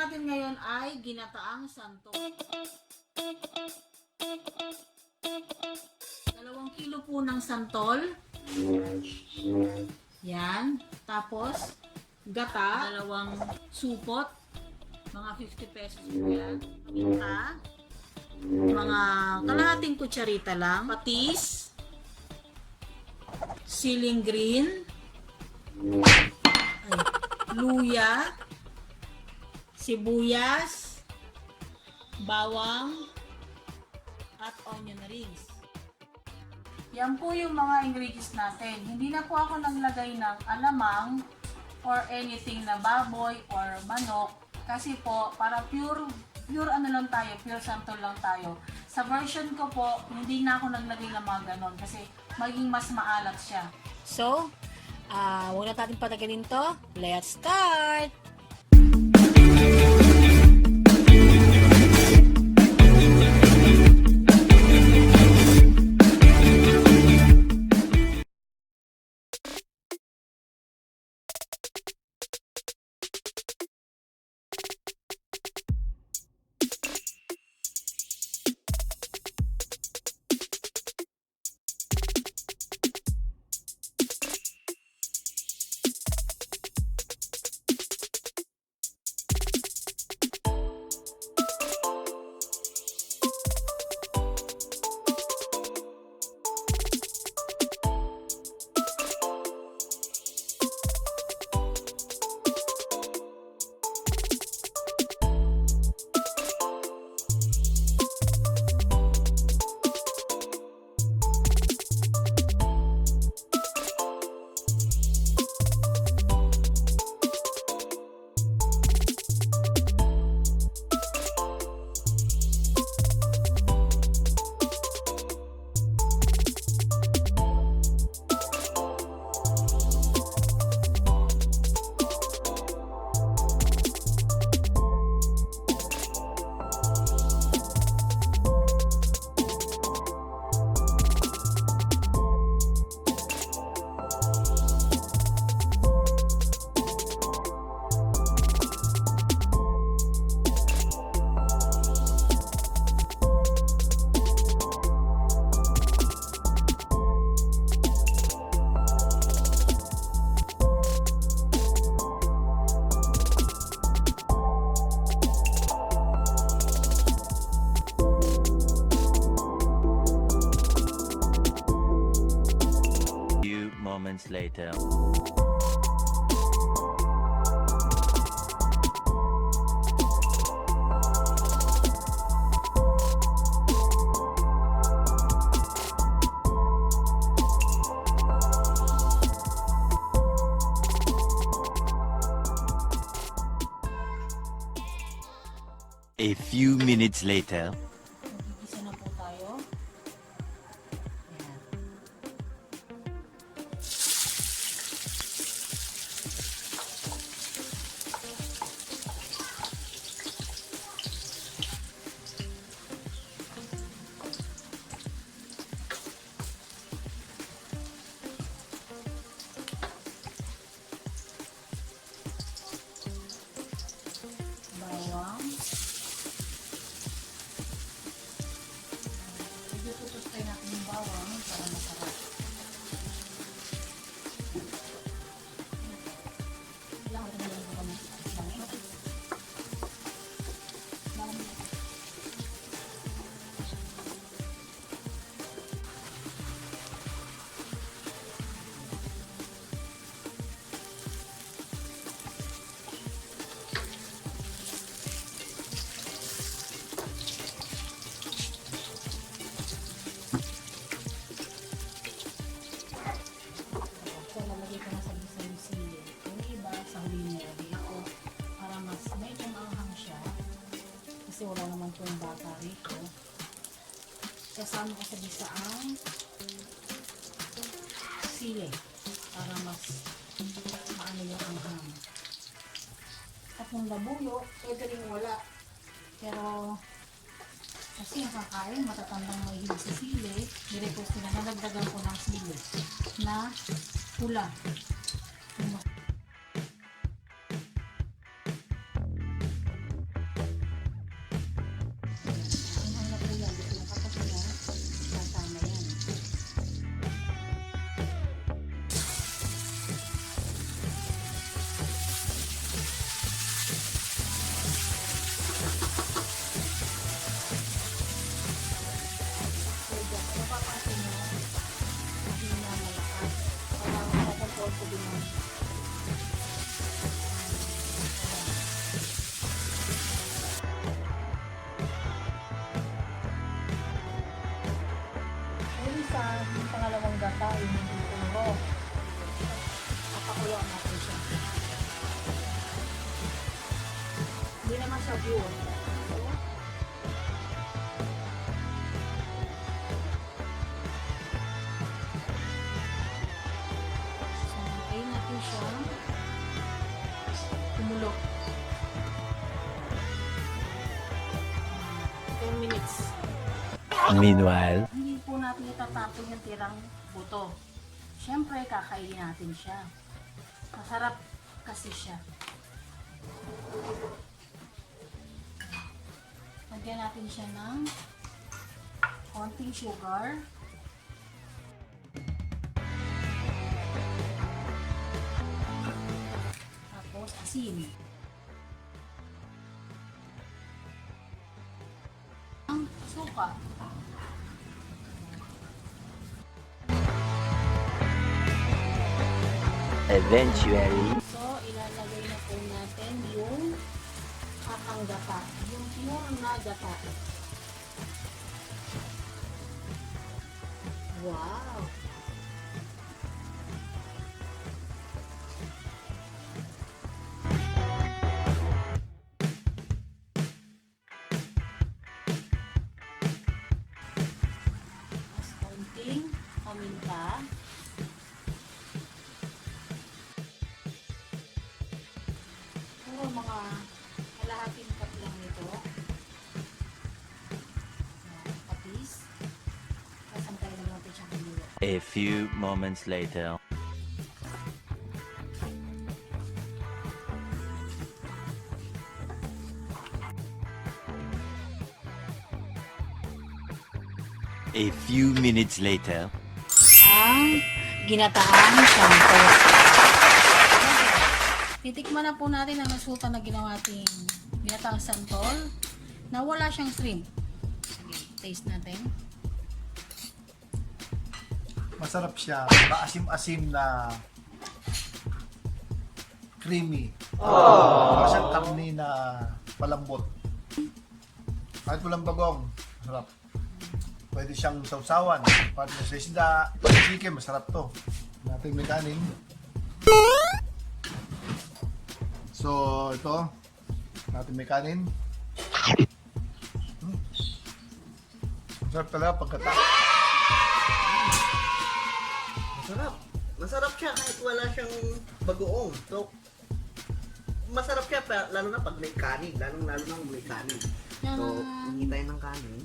natin ngayon ay ginataang santol. 2 kilo po ng santol. Yan. Tapos, gata, 2 supot. Mga 50 pesos po yan. Paminta. Mga kalahating kutsarita lang. Patis. Siling green. Ay, luya. Sibuyas. Bawang. At onion rings. Yan po yung mga ingredients natin. Hindi na po ako naglagay ng alamang or anything na baboy or manok. Kasi po, para pure ano lang tayo, pure santol lang tayo. Sa version ko po, hindi na ako naglagay ng mga ganon kasi maging mas maalat siya. So, huwag na natin patagalin to. Let's start! Moments later. A few minutes later. Isa na po tayo. Bawang. Tutus-tutustay natin yung bawang para masarap. Ilang ito na lang kami. Kasi wala naman po yung bata rito. Kasama ko sa bisa ang sili para mas maano yung anghang. At yung labuyo, pwede rin wala. Pero kasi yung kakain, matatandang mahilig sa sili, nirequest nila, nalagdagan ko ng sili na pula. Hindi naman siya buo. So, hintayin natin siya kumulok. 10 minutes. Meanwhile, Hindi po natin itatapon yung tirang buto. Siyempre, kakainin natin siya. Masarap kasi siya. Lagyan natin siya ng konting sugar. Tapos asin. Ang suka. eventually, So, ilalagay na po natin yung katang gata. Yung pure na gata. Wow! Mas konting paminta. Puro mga kalahating cup lang nito. Kapis. Tapos antayin na natin siyang kumulo. a few moments later. A few minutes later. Ang ginataang santol. Titikman na po natin ang resulta na ginawa ating ginataang santol na wala siyang shrimp. Sige, taste natin. Masarap siya. Maasim-asim na creamy. Wala siyang karni na palambot. Kahit walang bagong, masarap. Pwede siyang sausawan. Pwede sa isda, chicken, masarap to. Natin may kanin. So, ito. Natin may kanin. Masarap talaga pagkata. Masarap. Masarap siya kahit wala siyang bagoong. So, masarap siya lalo na pag may kanin. Lalo na kung may kanin. So, hingi tayo ng kanin.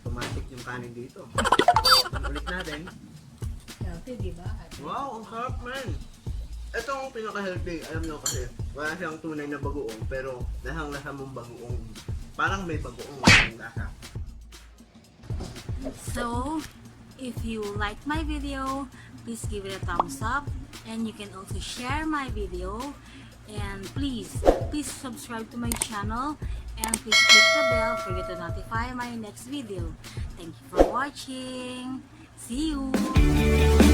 Automatic yung kanin dito. Ulit natin. Healthy, di ba? Wow, ang sarap man. Ito ang pinaka-healthy. Alam nyo kasi, wala siyang tunay na bagoong. Pero, lasang-lasa mong bagoong. Parang may bagoong yung lasa. So, if you like my video, please give it a thumbs up. And you can also share my video. And please subscribe to my channel. And please click the bell for you to notify my next video. Thank you for watching. See you!